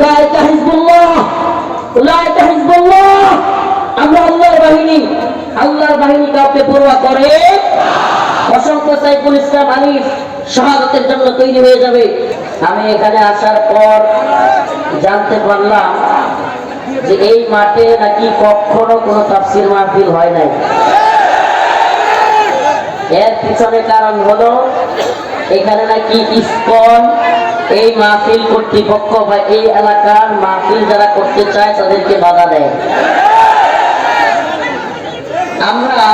উলাইকা হিজবুল্লাহ, উলাইকা হিজবুল্লাহ। আমরা আল্লাহর বাহিনী, আল্লাহর বাহিনী কাউকে পরোয়া করে। অসংখ্য সাইফুল ইসলাম আলীর শাহাদাতের জন্য তৈরি হয়ে যাবে। আমি এখানে আসার পর জানতে পারলাম যে এই মাঠে নাকি কখনো কোনো তাফসীর মাহফিল হয় নাই। এর পিছনে কারণ হলো এখানে নাকি ইসকন এই মাহফিল কর্তৃপক্ষ বা এই এলাকার মাহফিল যারা করতে চায় তাদেরকে বাধা দেয়। আমরা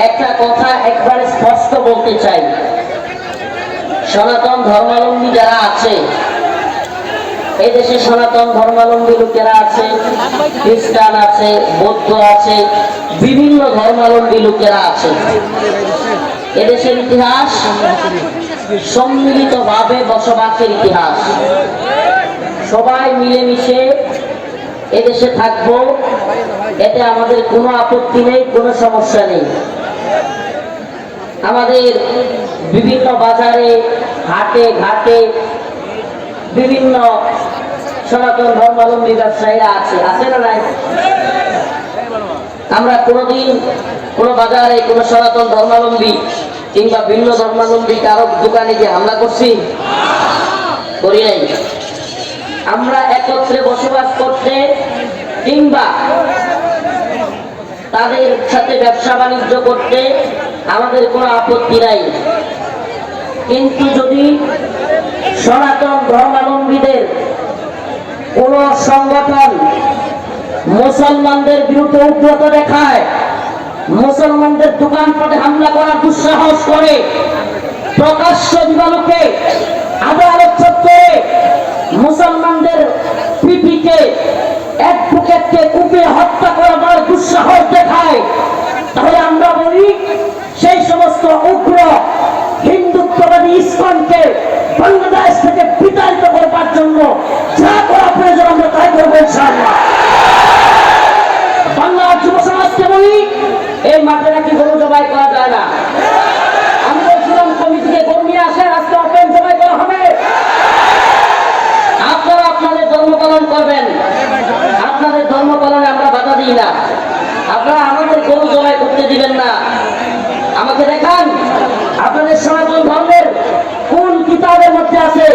একটা কথা একবারে স্পষ্ট বলতে চাই, সনাতন ধর্মাবলম্বী যারা আছে এই দেশে, সনাতন ধর্মাবলম্বী লোকেরা আছে, খ্রিস্টান আছে, বৌদ্ধ আছে, বিভিন্ন ধর্মাবলম্বী লোকেরা আছে। এদেশের ইতিহাস সম্মিলিতভাবে বসবাসের ইতিহাস। সবাই মিলেমিশে এদেশে থাকবো, এতে আমাদের কোনো আপত্তি নেই, কোনো সমস্যা নেই। আমাদের বিভিন্ন বাজারে, হাটে ঘাটে বিভিন্ন সনাতন ধর্মাবলম্বী ব্যবসায়ীরা আছে, আছে না নাই? আমরা কোনোদিন কোনো বাজারে কোনো সনাতন ধর্মাবলম্বী কিংবা ভিন্ন ধর্মাবলম্বী কারো দোকানে গিয়ে হামলা করছি? করি নাই। আমরা একত্রে বসবাস করতে কিংবা তাদের সাথে ব্যবসা বাণিজ্য করতে আমাদের কোনো আপত্তি নাই। কিন্তু যদি সনাতন ধর্মাবলম্বীদের কোন সংগঠন মুসলমানদের বিরুদ্ধে উগ্রতা দেখায়, মুসলমানদের দোকানপাটে হামলা করার দুঃসাহস করে, প্রকাশ্য দিবালোকে আদালত চত্বরে মুসলমানদের পিপিকে, অ্যাডভোকেটকে কুপিয়ে হত্যা করার দুঃসাহস দেখায়, তাহলে আমরা বলি সেই সমস্ত উগ্র হিন্দুত্ববাদী ইসকনকে বাংলাদেশ থেকে বিতাড়িত করবার জন্য যা করা প্রয়োজন আমরা তাই করবো ইনশাআল্লাহ। বাংলার যুব সমাজকে বলি এই মাঠে নাকি গরু জবাই করা যায় না। আমি বলছিলাম কমিটিকে গরু নিয়ে আসেন, আজকে ওপেন জবাই করা হবে। আপনারা আপনাদের ধর্ম পালন করবেন, আপনাদের ধর্ম পালনে আমরা বাধা দিই না। আপনারা আমাদের গরু জবাই করতে দিবেন না। আমাকে দেখান আপনাদের সনাতন ধর্মের কোন কিতাবের মধ্যে আছে,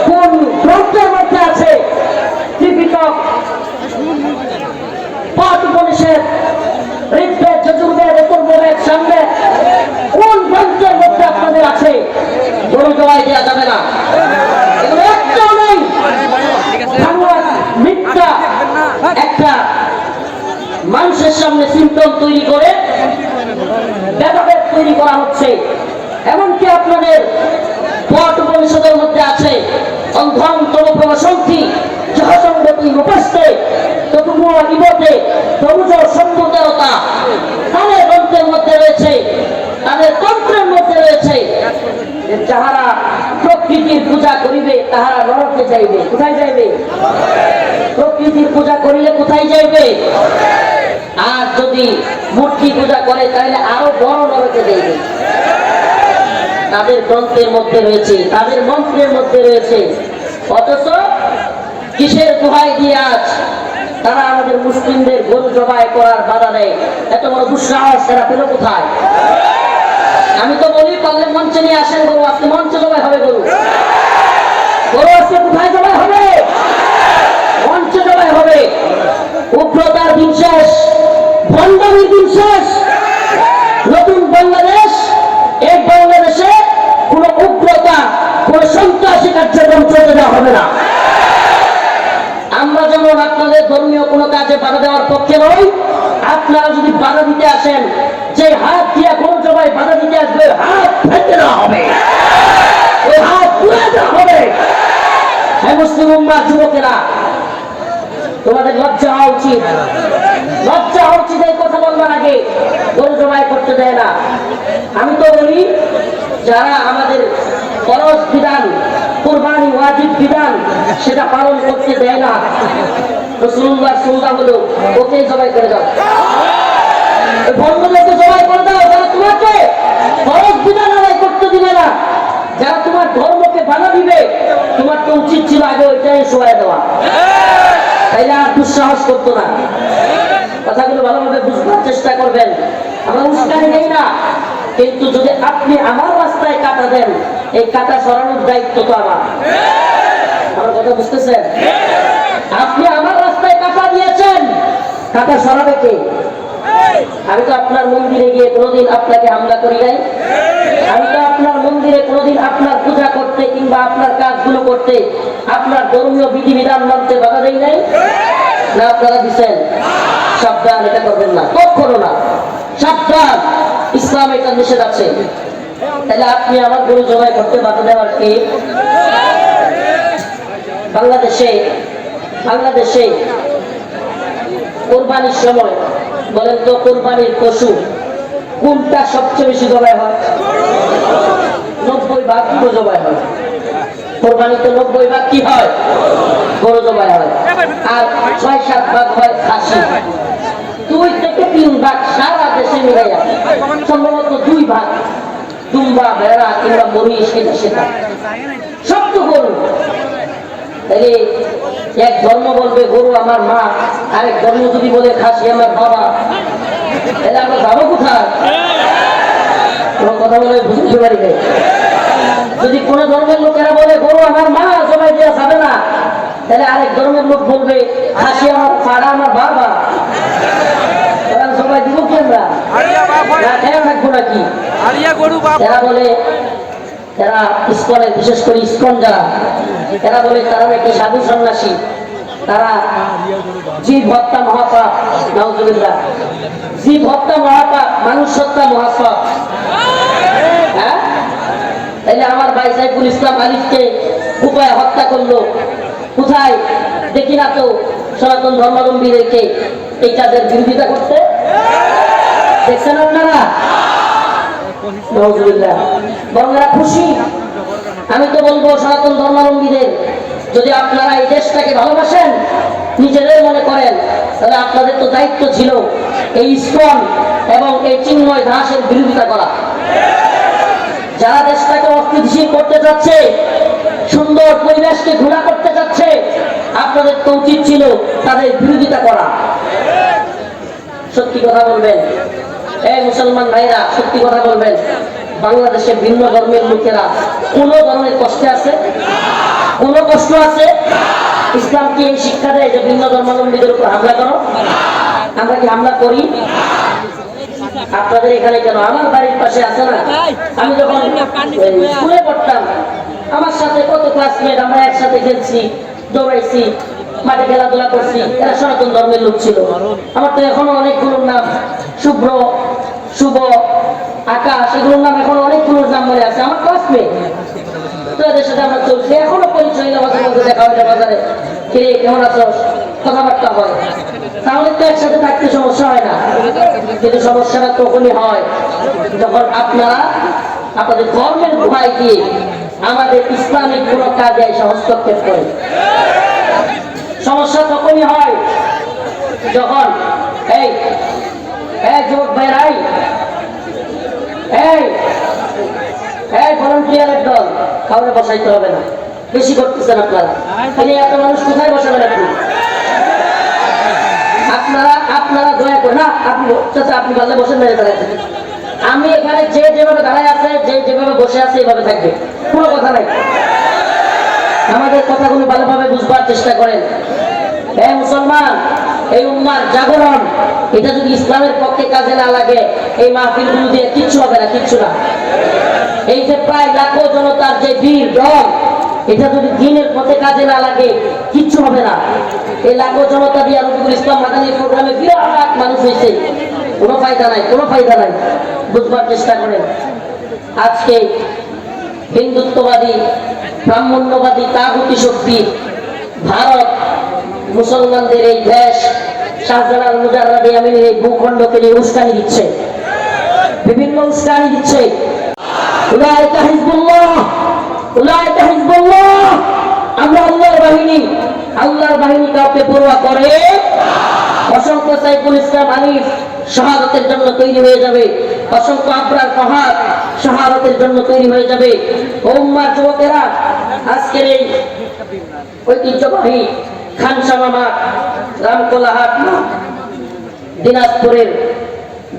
কোন গ্রন্থের মধ্যে আছে ত্রিপিটক, পাঠ উপনিষদ, ঋগ্বেদ, যজুর্বেদ, অথর্ববেদ, সামবেদ, কোন গ্রন্থের মধ্যে আপনাদের আছে গরু জবাই দেওয়া যাবে না? এগুলো একটাও নেই। মিথ্যা একটা মানুষের সামনে সিম্পটম তৈরি করে ভেদাভেদ তৈরি করা হচ্ছে। এমনকি আপনাদের পাঠ উপনিষদের মধ্যে আছে অন্ধম তম প্রবসন্তি জহসঙ্গতি উপস্থে ততুমুয়া ইবতে তমুজ সম্পদেরতা, তাদের গ্রন্থের মধ্যে রয়েছে, তাদের তন্ত্রের মধ্যে রয়েছে যাহারা প্রকৃতির পূজা করিবে তাহারা নরকে যাইবে। কোথায় যাইবে? প্রকৃতির পূজা করিলে কোথায় যাইবে? আর যদি মূর্তি পূজা করে তাহলে আরো বড় নরকে যাইবে। তাদের গ্রন্থের মধ্যে রয়েছে, তাদের মন্ত্রের মধ্যে রয়েছে। অথচ কিসের দোহাই দিয়ে আজ তারা আমাদের মুসলিমদের গরু জবাই করার বাধা দেয়? এত বড় দুঃসাহস তারা পেল কোথায়? আমি তো বলি পারলে মঞ্চে নিয়ে আসেন গরু, আজকে মঞ্চে জবাই হবে গরু। গরু আজকে কোথায় জবাই হবে? মঞ্চে জবাই হবে। উগ্রতার দিন শেষ, ভণ্ডামির দিন শেষ। নতুন বাংলাদেশ, এই বাংলাদেশে কোন উগ্রতা, কোন সন্ত্রাসী কার্যক্রম চলতে দেওয়া হবে না। আমরা যেমন আপনাদের ধর্মীয় কোনো কাজে বাধা দেওয়ার পক্ষে নই, আপনারা যদি বাধা দিতে আসেন, যে হাত দিয়ে গরু জবাই বাধা দিতে আসবে হাত ভেঙে দেওয়া হবে, ওই হাত পুড়ে দেওয়া হবে। হ্যাঁ মুসলিম উম্মার যুবকেরা, তোমাদের লজ্জা হওয়া উচিত, লজ্জা হওয়া উচিত। এই কথা বলবার আগে গরু জবাই করতে দেয় না। আমি তো বলি যারা আমাদের ফরজ বিধান, কুরবানি ওয়াজিব বিধান সেটা পালন করতে দেয় না, রাসূলুল্লাহ সুন্নাহ হলো ওকে জবাই করে দাও, বন্ধুদেরকে জবাই করে দাও যারা তোমাকে ফরজ বিধান আদায় করতে দিবে না, যারা তোমার ধর্মকে বাধা দিবে। তোমার তো উচিত ছিল আগে ওইটাই শোয়া দেওয়া, তাইলে আর দুঃসাহস করতো না। কথাগুলো ভালোভাবে বুঝবার চেষ্টা করবেন। আমরা উস্কানি নেই না, কিন্তু যদি আপনি আমার রাস্তায় কাটা দেন, এই কাটা সরানোর দায়িত্ব তো আমার। আমার কথা বুঝতেছেন? আপনি আমার রাস্তায় কাটা দিয়েছেন, কাটা সরাবে কে? আমি তো আপনার মন্দিরে গিয়ে কোনোদিন আপনাকে হামলা করি নাই। আমি তো আপনার মন্দিরে কোনোদিন আপনার পূজা করতে কিংবা আপনার কাজগুলো করতে, আপনার ধর্মীয় বিধিবিধান মানতে বাধা দেই নাই না? আপনারা দিচ্ছেন? সাবধান, এটা করবেন না, কখনো না, সাবধান। ইসলাম এটা নিষেধ আছে। তাহলে আপনি আমার গরু জবাই করতে বাধা দেওয়ার কে? বাংলাদেশে কোরবানির সময় বলেন তো, কোরবানির পশু কোনটা সবচেয়ে বেশি জবাই হয়? 90 ভাগ গরু জবাই হয়। কোরবানিতে 90 ভাগ কি হয়? গরু জবাই হয়। আর 6-7 ভাগ হয় খাসি। 2 থেকে 3 ভাগ সারা দেশে মিলাইয়া, সম্ভবত 2 ভাগ দুম্বা, ভেড়া কিংবা মহিষ, এটা সেটা সব তো গরু। তাহলে এক ধর্ম বলবে গরু আমার মা, আরেক ধর্ম যদি বলে খাসি আমার বাবা, তাহলে আমরা যাবো কোথায়? কোনো কথা বলে বুঝতে পারি না। যদি কোন ধর্মের লোকেরা বলে গরু আমার মা, সবাই দেওয়া যাবে না, তাহলে আরেক ধর্মের লোক বলবে খাসি আমার পাড়া আমার বাবা, সবাই দিব কি? আমরা খেয়াল রাখবো নাকি? এরা বলে, এরা ইস্কনের, বিশেষ করে ইস্কন যারা, এরা বলে তারা নাকি সাধু সন্ন্যাসী, তারা জীব হত্যা মহাপাপ, নাউজুবিল্লাহ, জীব হত্যা মহাপাপ, মানুষ হত্যা মহাপাপ। হ্যাঁ, তাইলে আমার ভাই সাইফুল ইসলাম আলিফকে উপায় হত্যা করলো কোথায়? দেখি না তো সনাতন ধর্মাবলম্বীদেরকে এই কাজের বিরোধিতা করতে। দেখছেন আপনারা? বরং এরা খুশি। আমি তো বলবো সনাতন ধর্মাবলম্বীদের, যদি আপনারা এই দেশটাকে ভালোবাসেন, নিজেদের মনে করেন, তাহলে আপনাদের তো দায়িত্ব ছিল এই ইস্কন এবং এই চিন্ময় দাসের বিরোধিতা করা। যারা দেশটাকে অস্থিতিশীল করতে যাচ্ছে, সুন্দর পরিবেশকে ঘোলা করতে যাচ্ছে, আপনাদের তো উচিত ছিল তাদের বিরোধিতা করা। সত্যি কথা বলবেন, এই মুসলমান ভাইরা, সত্যি কথা বলবেন, বাংলাদেশে ভিন্ন ধর্মের লোকেরা কোন ধরনের কষ্টে আছে? কোন কষ্ট আছে? ইসলাম কি এই শিক্ষা দেয় যে ভিন্ন ধর্মাবলম্বীদের উপর হামলা করো? আমরা কি হামলা করি? আপনাদের এখানে কেন? আমার বাড়ির পাশে আছে না, আমি যখন স্কুলে পড়তাম, আমার সাথে কত ক্লাসমেট, আমরা একসাথে খেলছি, দৌড়াইছি, মাঠে খেলাধুলা করছি, এরা সনাতন ধর্মের লোক ছিল। আমার তো এখনো অনেকগুলোর নাম, শুভ্র, শুভ, আকাশ, এগুলোর নাম এখনো অনেকগুলোর নাম মনে আছে, আমার ক্লাসমেট। তো এদের সাথে আমরা চলছি, এখনো পরিচয় দেখা হয় বাজারে, কিরে কেমন আছো, কথাবার্তা হয়। তাহলে তো একসাথে থাকতে সমস্যা হয় না। কিন্তু সমস্যাটা তখনই হয় যখন আপনারা আপনাদের ধর্মের ভয় দিয়ে আমাদের ইসলামিক কোন কাজে এসে হস্তক্ষেপ করেন। সমস্যা তখনই হয় যখন এই যুবক ভাইরাই, এই ভলান্টিয়ারের দল, কাউকে বসাইতে হবে না, বেশি করতেছেন আপনারা। এত মানুষ কোথায় বসাবেন আপনি? আপনারা দয়া করে না, আপনি পারলে বসেন, মেরে দাঁড়াচ্ছেন। আমি এখানে যে যেভাবে দাঁড়ায় আছে, যে যেভাবে বসে আছে, এভাবে থাকবে, কোনো কথা নাই। আমাদের কথাগুলো ভালোভাবে বুঝবার চেষ্টা করেন। হে মুসলমান, এই উম্মার জাগরণ, এটা যদি ইসলামের পক্ষে কাজে না লাগে, এই মাহফিলগুলো দিয়ে কিচ্ছু হবে না, কিচ্ছু না। এই যে প্রায় লাখো জনতার যে বীর দল, এটা যদি দিনের পথে কাজে না লাগে, কিচ্ছু হবে না। এই লাখো জনতা দিয়ে রফিকুল ইসলাম মাদানী প্রোগ্রামে বিরাট মানুষ হয়েছে, কোনো ফায়দা নাই, কোনো ফায়দা নাই। বুঝবার চেষ্টা করেন। আজকে হিন্দুত্ববাদী, ব্রাহ্মণ্যবাদী, তাগুতি শক্তি ভারত মুসলমানদের এই দেশ, শাহজালাল মুজাররাদ ইয়ামিনের এই ভূখণ্ডকে নিয়ে উস্কানি দিচ্ছে, বিভিন্ন উস্কানি দিচ্ছে। উলাইকা হিজবুল্লাহ, উলাইকা হিজবুল্লাহ। আমরা আল্লাহর বাহিনী, আল্লাহর বাহিনী কাউকে পরোয়া করে? অসংখ্য সাইফুল ইসলাম আলিফ শাহাদাতের জন্য তৈরি হয়ে যাবে, অসংখ্য আবরার ফাহাদ শাহাদাতের জন্য তৈরি হয়ে যাবে। ও উম্মার যুবকেরা, আজকের এই ঐতিহ্যবাহী খানসামা মাঠ, রামকোলাহাট মাঠ, দিনাজপুরের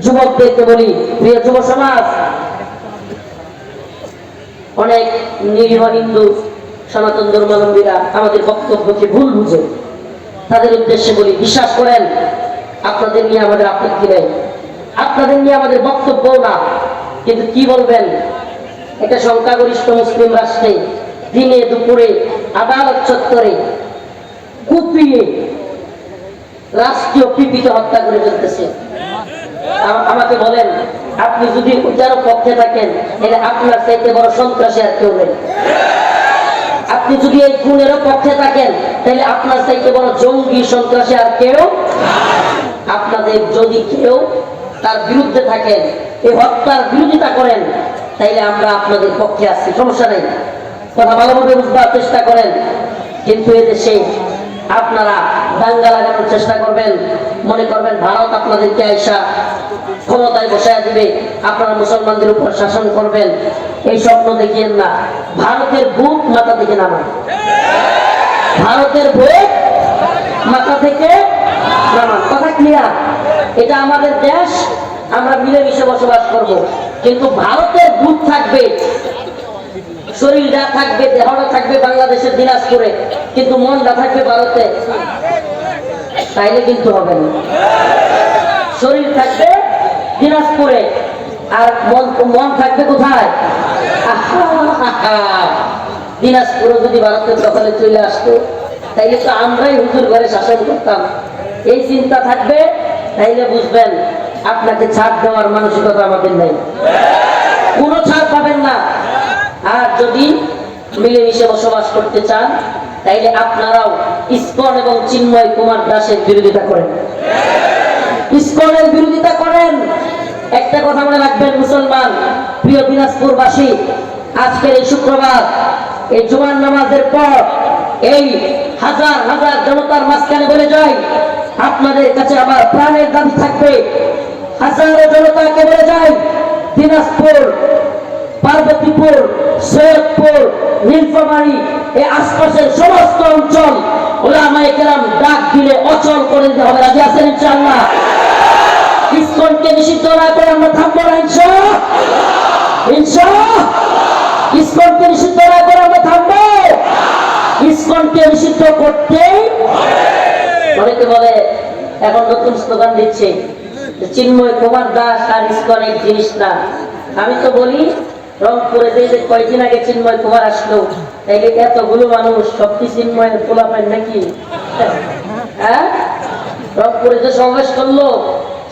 যুবকদেরকে বলি, প্রিয় যুব সমাজ, অনেক নিরীহ হিন্দু সনাতন ধর্মাবলম্বীরা আমাদের বক্তব্যকে ভুল বুঝে, তাদের উদ্দেশ্যে বলি, বিশ্বাস করেন আপনাদের নিয়ে আমাদের আপত্তি নেই, আপনাদের নিয়ে আমাদের বক্তব্য না, কিন্তু কি বলবেন, একটা সংখ্যাগরিষ্ঠ মুসলিম রাষ্ট্রে দিনে দুপুরে আদালত চত্বরে কুপিয়ে রাষ্ট্রীয় পিপিকে হত্যা করে ফেলতেছে। আমাকে বলেন, আপনি যদি উচ্চারণ পক্ষে থাকেন, তাহলে আপনার চাইতে বড় সন্ত্রাসী আর কেউ নেই। আপনি যদি এই খুনেরও পক্ষে থাকেন, তাহলে আপনার চাইতে বড় জঙ্গি সন্ত্রাসী আর কেউ। আপনাদের যদি কেউ তার বিরুদ্ধে থাকেন, এই হত্যার বিরোধিতা করেন, তাইলে আমরা আপনাদের পক্ষে আছি, সমস্যা নেই, কথা ভালোভাবে বুঝবার চেষ্টা করেন। কিন্তু এদেশে আপনারা দাঙ্গা লাগানোর চেষ্টা করবেন, মনে করবেন ভারত আপনাদেরকে আইসা ক্ষমতায় বসায় দিবে, আপনারা মুসলমানদের উপর শাসন করবেন, এই স্বপ্ন দেখিয়েন না। ভারতের বুক মাথা থেকে নামান, ভারতের বুক মাথা থেকে নামান, কথা ক্লিয়ার। এটা আমাদের দেশ, আমরা মিলেমিশে বসবাস করব, কিন্তু ভারতের বুক থাকবে, শরীরটা থাকবে, দেহটা থাকবে বাংলাদেশের দিনাজপুরে, কিন্তু মনটা থাকবে ভারতে, তাইলে কিন্তু হবে না। শরীর থাকবে দিনাজপুরে আর মন থাকবে কোথায়? দিনাজপুরে যদি ভারতের দখলে চলে আসতো, তাইলে তো আমরাই হুজুর ঘরে শাসন করতাম, এই চিন্তা থাকবে, তাইলে বুঝবেন আপনাকে ছাড় দেওয়ার মানসিকতা আমাদের নেই, কোনো ছাড় পাবেন না। আর যদি মিলেমিশে বসবাস করতে চান, তাইলে আপনারাও ইসকন এবং চিন্ময় কুমার দাসের বিরোধিতা করেন, ইসকনের বিরোধিতা করেন। একটা কথা মনে রাখবেন মুসলমান, প্রিয় দিনাজপুরবাসী, আজকের এই শুক্রবার, এই জুমার নামাজের পর এই হাজার হাজার জনতার মাঝখানে বলে যাই, আপনাদের কাছে আমার প্রাণের দাবি থাকবে, হাজারো জনতাকে বলে যাই, দিনাজপুর, পার্বতীপুর, সৈয়দপুর, নীলফামারী, এই আশপাশের সমস্ত অঞ্চল উলামায়ে কেরাম ডাক দিলে অচল করে দিতে হবে। রাজি আছেন ইনশাআল্লাহ? ইসকনকে নিষিদ্ধ না করে আমরা থামবো না ইনশাআল্লাহ, ইনশাআল্লাহ। ইসকনকে নিষিদ্ধ না করে আমরা থামবো, ইসকনকে নিষিদ্ধ করতে। অনেকে বলে এখন নতুন স্লোগান দিচ্ছে চিন্ময় কুমার দাস আর ইসকন এক জিনিস না। আমি তো বলি রংপুরে যে কয়েকদিন আগে চিন্ময় কুমার আসলো, তাইলে এতগুলো মানুষ সব কি চিন্ময়ের পোলা পায় নাকি? হ্যাঁ, রংপুরে যে সমাবেশ করলো,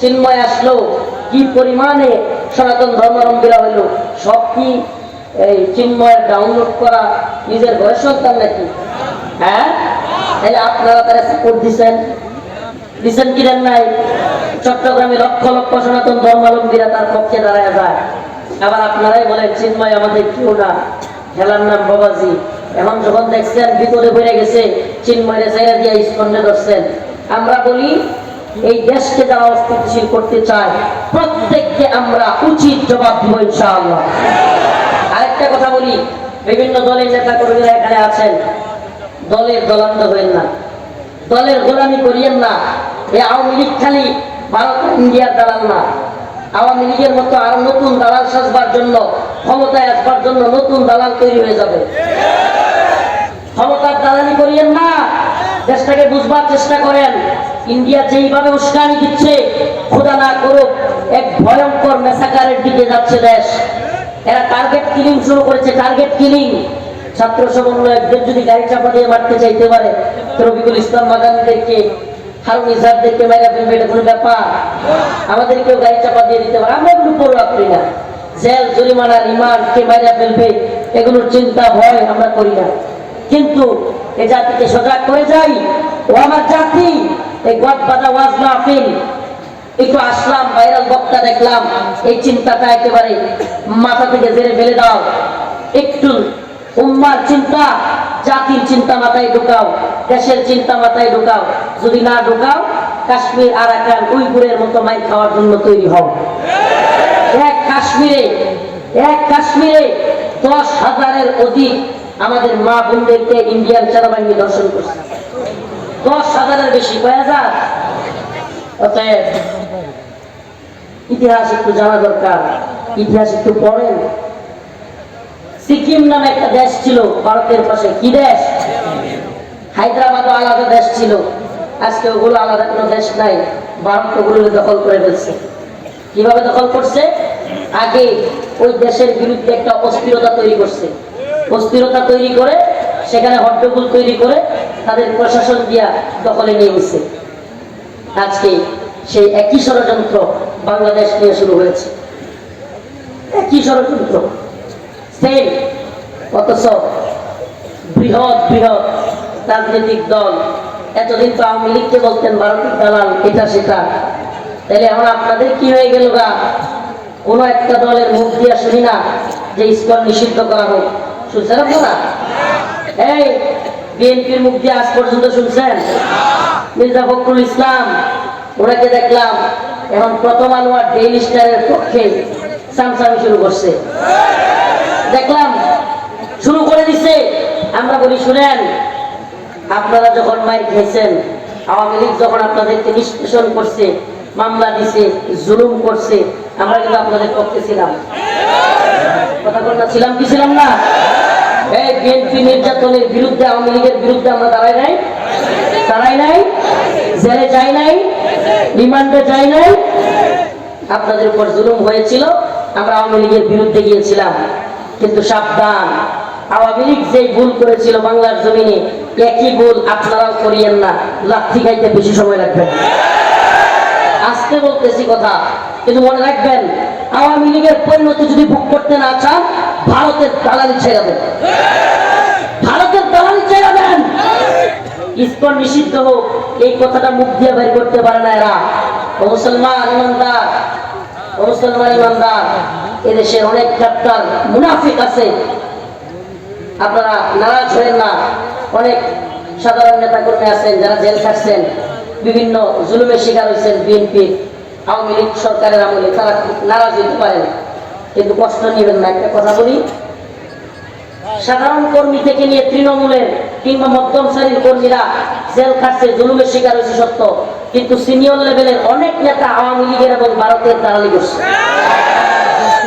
চিন্ময় আসলো, কি পরিমাণে সনাতন ধর্মাবলম্বীরা হইলো, সব কি এই চিন্ময়ের ডাউনলোড করা নিজের ঘরের সন্তান নাকি? হ্যাঁ, তাহলে আপনারা তারা সাপোর্ট দিচ্ছেন, দিচ্ছেন কি দেন নাই? চট্টগ্রামে লক্ষ লক্ষ সনাতন ধর্মাবলম্বীরা তার পক্ষে দাঁড়ায় যায়, আবার আপনারাই বলেন চিন্ময় আমাদের কেউ না, খেলার নাম বাবাজি। এখন যখন দেখছেন ভিতরে বেড়ে গেছে, চিন্ময়ের জায়গা দিয়ে ইসকনে ধরছেন। আমরা বলি এই দেশকে যারা অস্থিতিশীল করতে চায়, প্রত্যেককে আমরা উচিত জবাব দিব ইনশাআল্লাহ। আরেকটা কথা বলি, বিভিন্ন দলের নেতা কর্মীরা এখানে আছেন, দলের দলান্ত হইেন না, দলের গোলামি করিয়েন না। এই আওয়ামী লীগ খালি ভারত ইন্ডিয়ার দালাল না, আওয়ামী লীগের মতো আরো নতুন দালাল সাজবার জন্য, ক্ষমতায় আসবার জন্য নতুন দালাল তৈরি হয়ে যাবে। ক্ষমতার দালালি করিয়েন না, দেশটাকে বুঝবার চেষ্টা করেন। ইন্ডিয়া যেইভাবে উস্কানি দিচ্ছে, খোদা না করুক এক ভয়ঙ্কর মেসাকারের দিকে যাচ্ছে দেশ। এরা টার্গেট কিলিং শুরু করেছে, টার্গেট কিলিং। ছাত্র সমন্বয়কদের যদি গাড়ি চাপা দিয়ে মারতে চাইতে পারে, রফিকুল ইসলাম বাগানদেরকে, হারুন ইজাদদেরকে মেরে ফেলবে, এটা কোনো ব্যাপার? আমাদেরকেও গাড়ি চাপা দিয়ে দিতে পারে, আমরা এগুলো পড়ুয়া করি না। জেল, জরিমানা, রিমান্ডকে মেরে ফেলবে, এগুলোর চিন্তা ভয় আমরা করি না। কিন্তু এই জাতিকে সজাগ করে যাই, ও আমার জাতি, এই গদ বাজা ওয়াজ মাহফিল, একটু আসলাম, ভাইরাল বক্তা দেখলাম, এই চিন্তাটা একেবারে মাথা থেকে জেরে ফেলে দাও। একটু উম্মার চিন্তা, জাতির চিন্তা মাথায় ঢুকাও, দেশের চিন্তা মাথায় ঢুকাও। যদি না ঢুকাও, কাশ্মীর আরাকান উইগুরের মতো মাইর খাওয়ার জন্য তৈরি হও। এক কাশ্মীরে 10,000-এর অধিক আমাদের মা বোনদেরকে ইন্ডিয়ান সেনাবাহিনী দর্শন করছে 10,000-এর বেশি, কয় হাজার। অতএব ইতিহাস একটু জানা দরকার, ইতিহাস একটু পড়েন। সিকিম নামে একটা দেশ ছিল ভারতের পাশে, কি দেশ? হায়দ্রাবাদও আলাদা দেশ ছিল, আজকে ওগুলো আলাদা কোনো দেশ নাই, ভারত ওগুলো দখল করে ফেলছে। কিভাবে দখল করছে? আগে ওই দেশের বিরুদ্ধে একটা অস্থিরতা তৈরি করছে, অস্থিরতা তৈরি করে সেখানে হট্টগোল তৈরি করে তাদের প্রশাসন দিয়া দখলে নিয়ে গেছে। আজকে সেই একই ষড়যন্ত্র বাংলাদেশ নিয়ে শুরু হয়েছে, একই ষড়যন্ত্র সেম। অথচ বৃহৎ বৃহৎ রাজনৈতিক দল, এতদিন তো আওয়ামী লীগকে বলতেন ভারতের দালাল, এটা সেটা, তাহলে এখন আপনাদের কি হয়ে গেল গা? কোন একটা দলের মুখ দিয়া শুনি না যে ইসকন নিষিদ্ধ করা হোক, শুনছেন আপনারা? এই বিএনপির মুখ দিয়ে আজ পর্যন্ত শুনছেন? মির্জা ফখরুল ইসলাম ওনাকে দেখলাম এখন প্রথম আলো আর ডেইলি স্টারের পক্ষে সামসামি শুরু করছে, দেখলাম শুরু করে দিছে। আমরা বলি শুনেন, আপনারা যখন মাইর খেয়েছেন, আওয়ামী লীগ যখন আপনাদেরকে নিষ্পেষণ করছে, মামলা দিছে, জুলুম করছে, আমরা কিন্তু আপনাদের পক্ষে ছিলাম। কথা বলতে ছিলাম কি ছিলাম না? এই বিএনপি নির্যাতনের বিরুদ্ধে, আওয়ামী লীগের বিরুদ্ধে আমরা দাঁড়াই নাই, দাঁড়াই নাই, জেলে যাই নাই, রিমান্ডে যাই নাই। আপনাদের উপর জুলুম হয়েছিল, আমরা আওয়ামী লীগের বিরুদ্ধে গিয়েছিলাম। কিন্তু সাবধান, আওয়ামী লীগ যেই ভুল করেছিল বাংলার জমিনে, একই ভুল আপনারাও করিয়েন না, লাথি খাইতে বেশি সময় লাগবে। আজকে বলতেছি কথা, কিন্তু মনে রাখবেন, আওয়ামী লীগের পরিণতি যদি ভোগ করতে না চান, ভারতের দালালি ছেড়ে দেন, ভারতের দালালি ছেড়ে দেন। ইসকন নিষিদ্ধ হোক, এই কথাটা মুখ দিয়ে বের করতে পারে না এরা। ও মুসলমান ইমানদার, ও মুসলমান ইমানদার, এদেশে অনেক ক্যাপ্টার মুনাফিক আছে, আপনারা নারাজ হয়েন না। অনেক সাধারণ নেতা কর্মী আছেন যারা জেল খাটছেন, বিভিন্ন জুলুমের শিকার হয়েছেন বিএনপি আওয়ামী লীগ সরকারের আমলে, তারা নারাজ হইতে পারেন, কিন্তু কষ্ট নেবেন না। একটা কথা বলি, সাধারণ কর্মী থেকে নিয়ে তৃণমূলের কিংবা মধ্যম শ্রেণীর কর্মীরা জেল খাটছে, জুলুমের শিকার হয়েছে সত্য, কিন্তু সিনিয়র লেভেলের অনেক নেতা আওয়ামী লীগের এবং ভারতের দালালি করছে,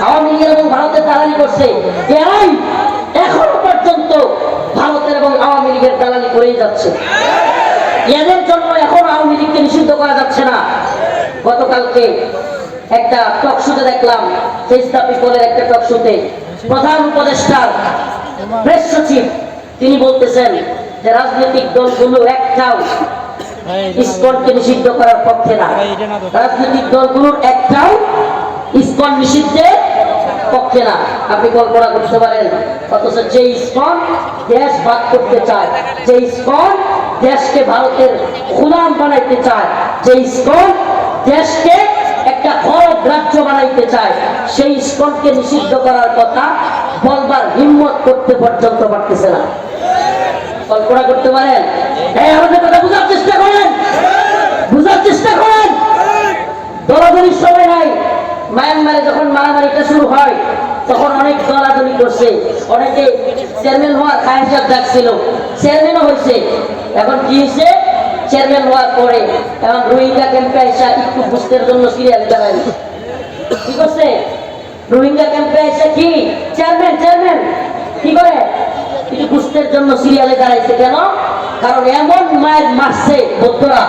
আওয়ামী লীগের এবং ভারতের দালালি করছে। এরাই এখনো পর্যন্ত ভারতের এবং আওয়ামী লীগের দালালি করেই যাচ্ছে। এদের জন্য এখন আওয়ামী লীগকে নিষিদ্ধ করা যাচ্ছে না। গতকালকে একটা টক শোতে দেখলাম, ফেস দ্য পিপলের একটা টক শোতে প্রধান উপদেষ্টার প্রেস সচিব তিনি বলতেছেন যে রাজনৈতিক দলগুলো একটাও ইসকনকে নিষিদ্ধ করার পক্ষে না, রাজনৈতিক দলগুলোর একটাও ইসকন নিষিদ্ধের পক্ষে না। আপনি কল্পনা করতে পারেন, অথচ যে ইসকন দেশ ভাগ করতে চায়, যে ইসকন দেশকে ভারতের গোলাম বানাইতে চায়, যে ইসকন দেশকে একটা খরব রাজ্য বানাইতে চায়, সেই ইসকনকে নিষিদ্ধ করার কথা বলবার হিম্মত করতে পর্যন্ত পারতেছে না। কল্পনা করতে পারেন? এই আমাদের কথা বুঝার চেষ্টা করেন, বুঝার চেষ্টা করেন। দলাদলির সময় নাই। মায়ানমারে যখন মারামারিটা শুরু হয়, তখন অনেক দলাদলি করছে, অনেকে চেয়ারম্যান হওয়ার খায়সাত ডাকছিল, চেয়ারম্যানও হয়েছে। এখন কি হয়েছে? চেয়ারম্যান হওয়ার পরে এখন রোহিঙ্গা ক্যাম্পে এসে একটু বুঝতের জন্য সিরিয়াল দাঁড়ায় কি করছে? রোহিঙ্গা ক্যাম্পে এসে কি চেয়ারম্যান চেয়ারম্যান কি করে একটু বুঝতের জন্য সিরিয়ালে দাঁড়াইছে। কেন? কারণ এমন মায়ের মারছে বৌদ্ধরা,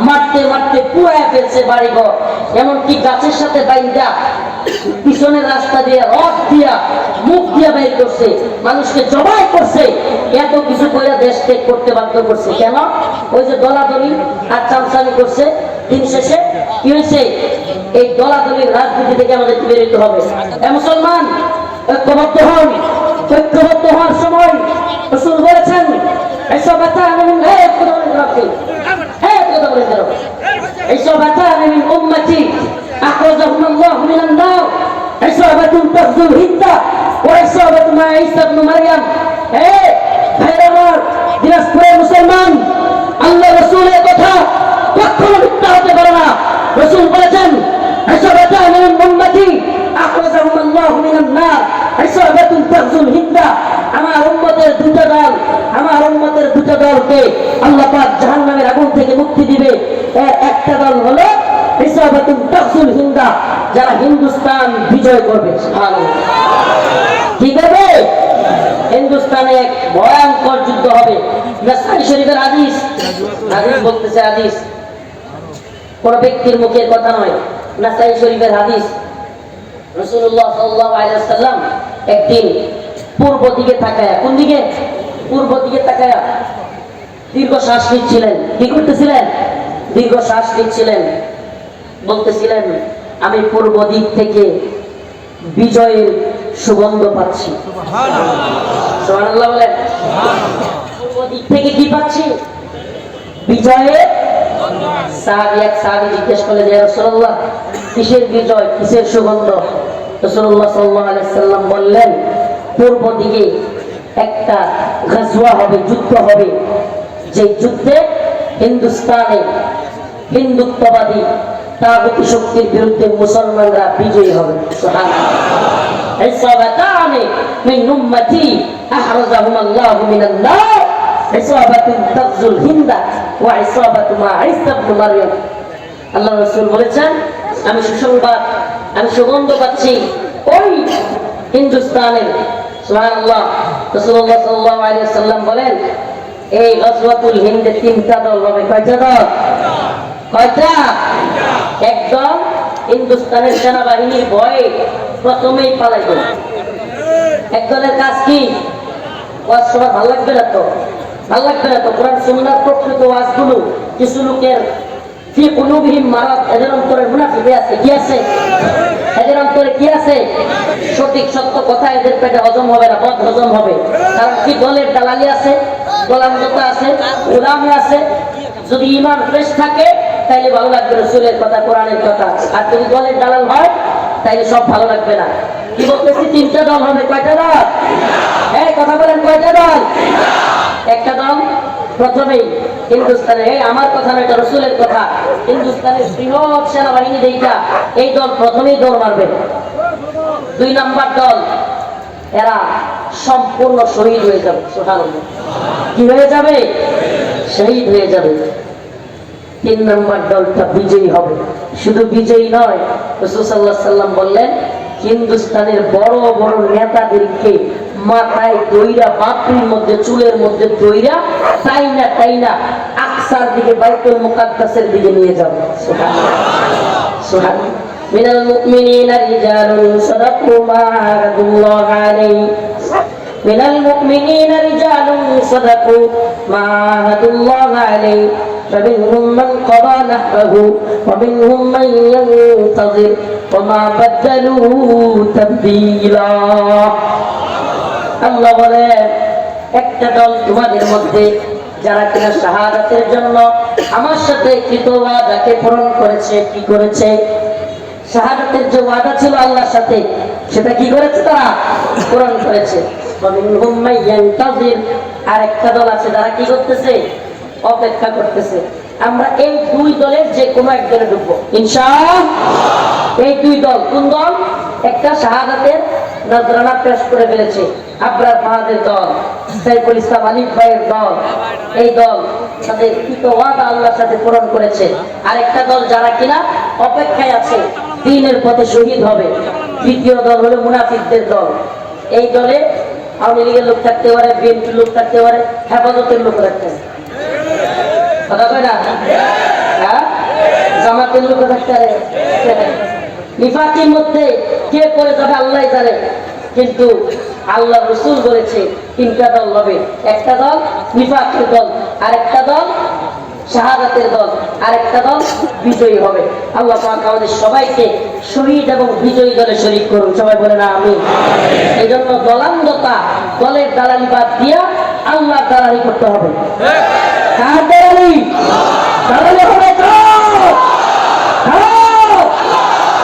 মারতে মারতে পুরায় ফেলছে বাড়িঘর, এমনকি গাছের সাথে বাইন্দা পিছনের রাস্তা দিয়ে রথ দিয়া মুখ দিয়া বের করছে, মানুষকে জবাই করছে, এত কিছু করে দেশ ত্যাগ করতে বাধ্য করছে। কেন? ওই যে দলাদলি আর চামচামি করছে। দিন শেষে কি হয়েছে? এই দলাদলির রাজনীতি থেকে আমাদের বেরোতে হবে। মুসলমান ঐক্যবদ্ধ হন, ঐক্যবদ্ধ হওয়ার সময় রাসূল বলেছেন এইসব মিন উম্মতি আখরাজাহুম আল্লাহু মিনান নার ইসাবাতুন তাখযুল হিদ্দা ওয়া ইসাবাতু মা ঈসা ইবনে মারইয়াম। হে ভাইরা আমার, দিনাজপুরের মুসলমান, আল্লাহ রাসূলের কথা কখনো মিথ্যা হতে পারে না। রাসূল বলেছেন ইসাবাতুন মিন উম্মতি আখরাজাহুম আল্লাহু মিনান নার ইসাবাতুন তাগজুল হিন্দা, আমার উম্মতের দুটো দল, আমার উম্মতের দুটো দলকে আল্লাহ পাক জাহান্নামের আগুন থেকে মুক্তি দিবে। এর একটা দল হলো ইসাবাতুন তাগজুল হিন্দা, যারা হিন্দুস্তান বিজয় করবে। সুবহানাল্লাহ। কি করবে? হিন্দুস্তানে এক ভয়ঙ্কর যুদ্ধ হবে। নাসাই শরীফের হাদিস, হাদিস বলতেছে, হাদিস কোন ব্যক্তির মুখের কথা নয়, নাসাই শরীফের হাদিস। রাসূলুল্লাহ সাল্লাল্লাহু আলাইহি ওয়াসাল্লাম একদিন পূর্ব দিকে তাকায়া, কোন দিকে? পূর্ব দিকে তাকায়া দীর্ঘ শ্বাস নিচ্ছিলেন। কি করতেছিলেন? দীর্ঘ শ্বাস নিচ্ছিলেন। বলতেছিলেন, আমি পূর্ব দিক থেকে বিজয়ের সুগন্ধ পাচ্ছি। সুবহানাল্লাহ বলেন। পূর্ব দিক থেকে কি পাচ্ছি? বিজয়ের। সাহাবী, এক সাহাবী জিজ্ঞেস করলেন, ইয়া রাসূলুল্লাহ, কিসের বিজয়, কিসের সুগন্ধ? রাসূলুল্লাহ সাল্লাল্লাহু আলাইহি সাল্লাম বললেন, পূর্ব দিকে একটা গাজওয়া হবে, যুদ্ধ হবে, যে যুদ্ধে হিন্দুস্তানে হিন্দুত্ববাদী তাগুতি শক্তির বিরুদ্ধে মুসলমানরা বিজয়ী হবে। সুবহানাল্লাহ। ইসাবাতানি মিন উম্মতি আহরাজাহুমুল্লাহু মিনান নার, ইসাবাতুন তাগজুল হিন্দা ওয়া ইসাবাতু মা ঈসা ইবনে মারইয়াম। আল্লাহ রাসূল বলেছেন, আমি সুসংবাদ, আমি সুগন্ধ পাচ্ছি ওই হিন্দুস্তানের। সুবহানাল্লাহ। রাসূলুল্লাহ সাল্লাল্লাহু আলাইহি ওয়াসাল্লাম বলেন, এই গজওয়াতুল হিন্দে তিনটা দল হবে। কয়টা দল? কয়টা? একদম হিন্দুস্তানের সেনাবাহিনীর ভয়ে প্রথমেই পালাইল। একদলের কাজ কি? ওয়াজ শোনা ভালো লাগবে না তো, ভালো লাগবে না তো। কোরআন সুন্নাহর প্রকৃত ওয়াজগুলো কিছু লোকের ফি কুলুবিহিম মারাদ, এদের অন্তরে মুনাফিকি আছে। কি আছে? এদের অন্তরে কি আছে? সঠিক সত্য কথা এদের পেটে হজম হবে না, বদ হজম হবে। কারণ কি? দলের দালালি আছে, গোলামতা আছে, গোলামি আছে। যদি ঈমান ফ্রেশ থাকে তাইলে ভালো লাগবে রাসূলের কথা, কোরআনের কথা। আর যদি দলের দালাল হয় তাইলে সব ভালো লাগবে না। কি বলতেছি? তিনটা দল হবে। কয়টা দল? এই কথা বলেন, কয়টা দল? একটা দল প্রথমেই হিন্দুস্তানে, এই আমার কথা না, এটা রাসূলের কথা, হিন্দুস্তানের বৃহৎ সেনাবাহিনী যেটা, এই দল প্রথমেই দৌড় মারবে। দুই নাম্বার দল, এরা সম্পূর্ণ শহীদ হয়ে যাবে। সুবহানাল্লাহ। কি হয়ে যাবে? শহীদ হয়ে যাবে। তিন নম্বর দলটা বিজয়ী হবে। শুধু বিজয়ী নয়, রাসূল সাল্লাল্লাহু আলাইহি ওয়াসাল্লাম বললেন, হিন্দুস্তানের বড় বড় নেতাদেরকে মাথায় দইরা, বাপরির মধ্যে, চুলের মধ্যে দইরা তাইনা তাইনা আকসার দিকে, বাইতুল মুকাদ্দাসের দিকে নিয়ে যাবে। সুবহানাল্লাহ। সুবহানাল্লাহ। মিনাল মুমিনিনা রিজালুন সাদাকু মা আহাদুল্লাহ আলাইহি, মিনাল মুমিনিনা রিজালুন সাদাকু মা আহাদুল্লাহ আলাইহি, فمنهم من قضى نحبه ومنهم من ينتظر وما بدلوا تبديلا। আল্লাহ বলেন, একটা দল তোমাদের মধ্যে যারা কিনা শাহাদাতের জন্য আমার সাথে কৃত ওয়াদাকে পূরণ করেছে। কি করেছে? শাহাদাতের যে ওয়াদা ছিল আল্লাহর সাথে, সেটা কি করেছে? তারা পূরণ করেছে। ومنهم من ينتظر, আর একটা দল আছে যারা কি করতেছে? অপেক্ষা করতেছে। আমরা এই দুই দলের যে কোনো একজনে ঢুকবো ইনশাআল্লাহ। এই দুই দল কোন দল? একটা শাহাদাতের নজরানা পেশ করে ফেলেছে আবরার ফাহাদের দল, সাইফুল ইসলাম আলিফ ভাইয়ের দল। এই দল তাদের কৃত ওয়াদা আল্লাহর সাথে পূরণ করেছে। আরেকটা দল যারা কিনা অপেক্ষায় আছে, দ্বীনের পথে শহীদ হবে। তৃতীয় দল হলো মুনাফিকদের দল। এই দলে আওয়ামী লীগের লোক থাকতে পারে, বিএনপির লোক থাকতে পারে, হেফাজতের লোক থাকতে পারে। কথা কয় না? হ্যাঁ, জামাতের লোক থাকতে পারে। নিফাকের মধ্যে কে করে যাবে আল্লাহ জানে, কিন্তু আল্লাহ রাসূল বলেছে তিনটা দল হবে। একটা দল নিফাকের দল, আরেকটা দল শাহাদাতের দল, আরেকটা দল বিজয়ী হবে। আল্লাহ পাক আমাদের সবাইকে শহীদ এবং বিজয়ী দলে শরীক করুন। সবাই বলেন আমিন। এই জন্য দলান্ধতা, দলের দালালি বাদ দিয়া আল্লাহর দালালি করতে হবে। কার দালালি? দালালি হবে কার?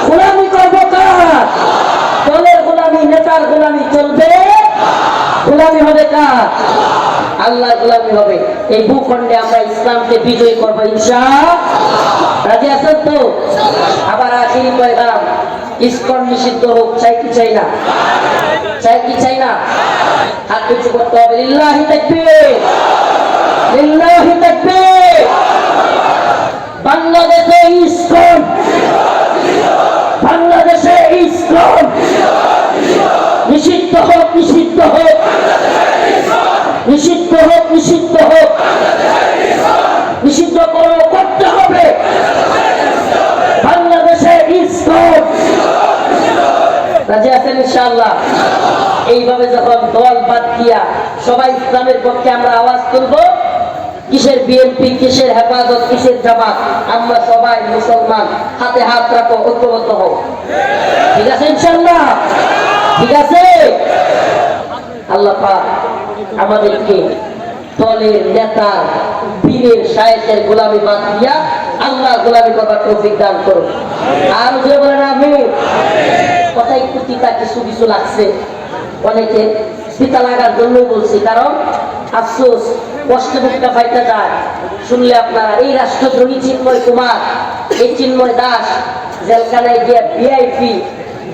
গোলামি করবো কার? দলের গোলামি, নেতার গোলামি চলবে, গোলামি হবে কার? আল্লাহর গোলামি হবে। এই ভূখণ্ডে আমরা ইসলামকে বিজয়ী করবো ইনশাআল্লাহ। রাজি আছেন তো? আবার আখিরি পয়গাম, ইসকন নিষিদ্ধ হোক চাই কি চাই না? চাই কি চাই না? হাত উঁচু করতে হবে। লিল্লাহি তাকবীর, লিল্লাহি তাকবীর। বাংলাদেশে ইসকন, বাংলাদেশে ইসকন নিষিদ্ধ হোক, নিষিদ্ধ হোক, নিষিদ্ধ হোক, নিষিদ্ধ হোক, নিষিদ্ধ করতে হবে বাংলাদেশে ইসকন। রাজি আছেন ইনশাআল্লাহ? এইভাবে যখন দল বাদ দিয়া সবাই ইসলামের পক্ষে আমরা আওয়াজ তুলব, কিসের বিএনপি, কিসের হেফাজত, কিসের জামাত, আমরা সবাই মুসলমান, হাতে হাত রাখো, ঐক্যবদ্ধ হোক। ঠিক আছে ইনশাআল্লাহ? ঠিক আছে? আল্লাহ পাক আমাদেরকে দলের নেতা পীরের শায়েখের গোলামি বাদ দিয়া আল্লাহ গোলামি করার তৌফিক দান করুন। আর যে বলেন আমি কথাই কুতিতা কিছু কিছু লাগছে, অনেকে পিতা লাগার জন্য বলছি, কারণ আফসোস কষ্ট মুখটা পাইতে যায় শুনলে আপনারা। এই রাষ্ট্রদ্রোহী চিন্ময় কুমার, এই চিন্ময় দাস জেলখানায় গিয়ে ভিআইপি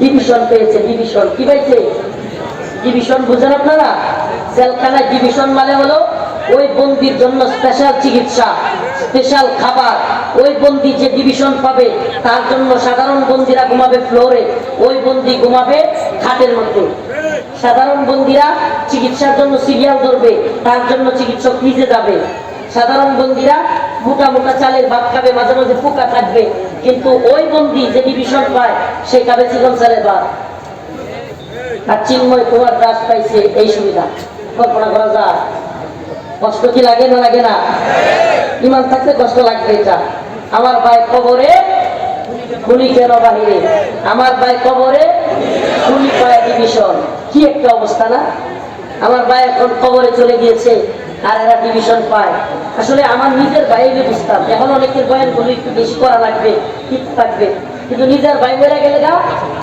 ডিভিশন পেয়েছে। ডিভিশন কি পাইছে? ডিভিশন বুঝেন আপনারা? জেলখানায় ডিভিশন মানে হলো ওই বন্দির জন্য স্পেশাল চিকিৎসা, স্পেশাল খাবার। ওই বন্দি যে ডিভিশন পাবে তার জন্য সাধারণ বন্দিরা ঘুমাবে ফ্লোরে, ওই বন্দি ঘুমাবে খাটের মধ্যে। সাধারণ বন্দিরা চিকিৎসার জন্য সিরিয়াল ধরবে, তার জন্য চিকিৎসক নিজে যাবে। সাধারণ বন্দিরা মোটা মোটা চালের ভাত খাবে, মাঝে মাঝে পোকা থাকবে, কিন্তু ওই বন্দি যে ডিভিশন পায় সে খাবে চিকন চালের ভাত। আর চিন্ময় কুমার দাস পাইছে এই সুবিধা। কল্পনা করা যায়? কষ্ট কি লাগে না লাগে না? ইমান থাকতে কষ্ট লাগবে। এটা আমার ভাই কবরে, গুলি কেন বাহিরে? আমার ভাই কবরে, গুলি পায় ডিভিশন। কি একটা অবস্থা না? আমার ভাই এখন কবরে চলে গিয়েছে আর এরা ডিভিশন পায়। আসলে আমার নিজের ভাইকে বুঝতাম, এখন অনেকের বয়ানগুলো একটু বেশি করা লাগবে, ঠিক থাকবে, কিন্তু নিজের ভাই বেড়ে গেলে গা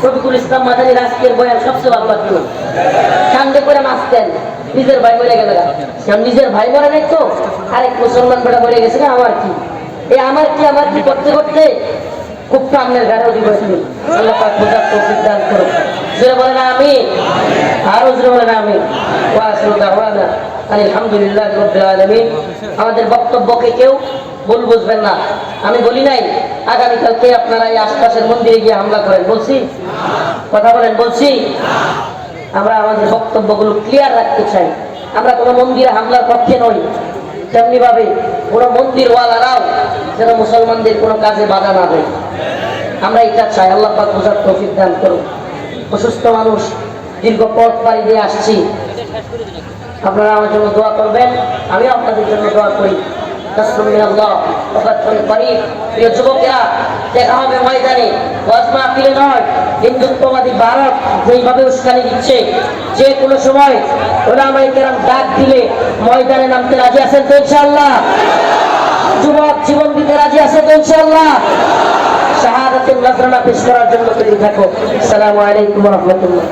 রফিকুল ইসলাম মাদানীর আজকের বয়ান সবচেয়ে ভালো লাগতো। কান্দে করে নাচতেন, নিজের ভাই মরে গেলে গা। নিজের ভাই মরে নাই তো আরেক মুসলমান বেড়া মরে গেছে না, আমার কি এই আমার কি আমার কি করতে করতে খুব সামনের গাড়ি অধিবাসী। আল্লাহ পাক বোঝার তৌফিক দান করুন। জোরে বলেন আমিন, আরো জোরে বলেন আমিন। ওয়া আখিরু দাওয়ানা আলহামদুলিল্লাহি রাব্বিল আলামিন। আমাদের বক্তব্যকে কেউ ভুল বুঝবেন না। আমি বলি নাই আগামীকালকে আপনারা এই আশপাশের মন্দিরে গিয়ে হামলা করেন, বলছি? কথা বলেন, বলছি? আমরা আমাদের বক্তব্যগুলো ক্লিয়ার রাখতে চাই। আমরা কোনো মন্দিরে হামলার পক্ষে নই, তেমনি ভাবে কোনো মন্দির ওয়ালারাও যেন মুসলমানদের কোনো কাজে বাধা না দেয়, আমরা এটা চাই। আল্লাহ পাক বোঝার তৌফিক দান করুন। অসুস্থ মানুষ, দীর্ঘ পথ পাড়ি দিয়ে আসছি, আপনারা আমার জন্য দোয়া করবেন, আমিও আপনাদের জন্য দোয়া করি। প্রিয় যুবকেরা, দেখা হবে ময়দানে, ওয়াজ মাহফিলে নয়। হিন্দুত্ববাদী ভারত যেইভাবে উস্কানি দিচ্ছে, যে কোনো সময় ওলামায়ে কেরাম ডাক দিলে ময়দানে নামতে রাজি আছেন তো ইনশাআল্লাহ? যুবক জীবন দিতে রাজি আছে তো ইনশাআল্লাহ? শাহাদাতুল নজরানা পেশ করার জন্য তৈরি থাকো। আসসালামু আলাইকুম ওয়া রাহমাতুল্লাহ।